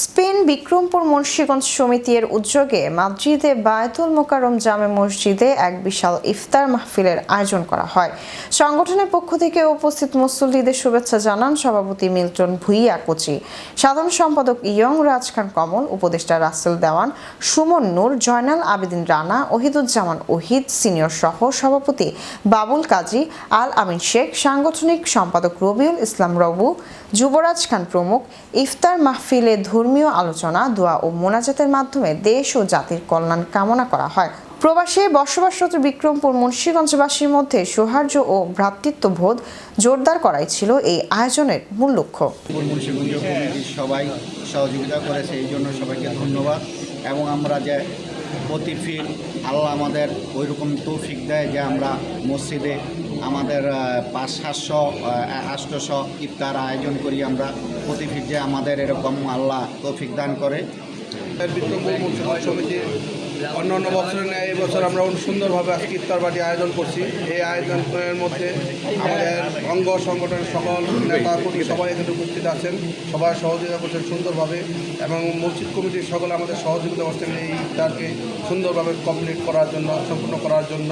Spain Bikrampur Munshiganj সমিতির উদ্যোগে মাদ্রিদে বায়তুল মোকাররম জামে মসজিদে এক বিশাল ইফতার মাহফিলের আয়োজন করা হয়। সংগঠনের পক্ষ থেকে উপস্থিত মুসল্লিদের শুভেচ্ছা জানান সভাপতি মিল্টন ভুইয়া কোচি, সাধারণ সম্পাদক ইয়ং রাজ খান কমল, উপদেষ্টা রাসেল দেওয়ান, সুমন নূর, জয়নাল আবেদিন রানা, ওহিদুজ্জামান ওহিদ, সিনিয়র সহ সভাপতি বাবুল কাজী, আল আমিন শেখ, সাংগঠনিক সম্পাদক রবিউল ইসলাম রবু, যুবরাজ খান প্রমুখ। ইফতার মাহফিলে ধর্মীয় আলোচনা, দোয়া ও মোনাজাতের মাধ্যমে দেশ ও জাতির কল্যাণ কামনা করা হয়। প্রবাসে বসবাসরত বিক্রমপুর মুন্সিগঞ্জবাসীর মধ্যে সৌহার্দ্য ও ভ্রাতৃত্ববোধ জোরদার করাই ছিল এই আয়োজনের মূল লক্ষ্য। মুন্সিগঞ্জ কমিটির সবাই সহযোগিতা করেছে, এই জন্য সবাইকে ধন্যবাদ। এবং আমরা যে প্রতিফিল আল্লাহ আমাদের ওই রকম তৌফিক দেয় যে আমরা মসজিদে আমাদের 500-800 ইফতার আয়োজন করি। আমরা প্রতিফিল যে আমাদের এরকম আল্লাহ তৌফিক দান করে। বিক্রমপুর মুন্সিগঞ্জ সমিতি অন্যান্য বছরের ন্যায় এই বছর আমরা সুন্দরভাবে আজকে ইফতার পার্টি আয়োজন করছি। এই আয়োজনের মধ্যে আমাদের অঙ্গ সংগঠনের সকল নেতা কর্মী সবাই এখানে উপস্থিত আছেন, সবাই সহযোগিতা করছেন সুন্দরভাবে, এবং মসজিদ কমিটির সকলে আমাদের সহযোগিতা করছেন এই ইফতারকে সুন্দরভাবে কমপ্লিট করার জন্য, সম্পূর্ণ করার জন্য।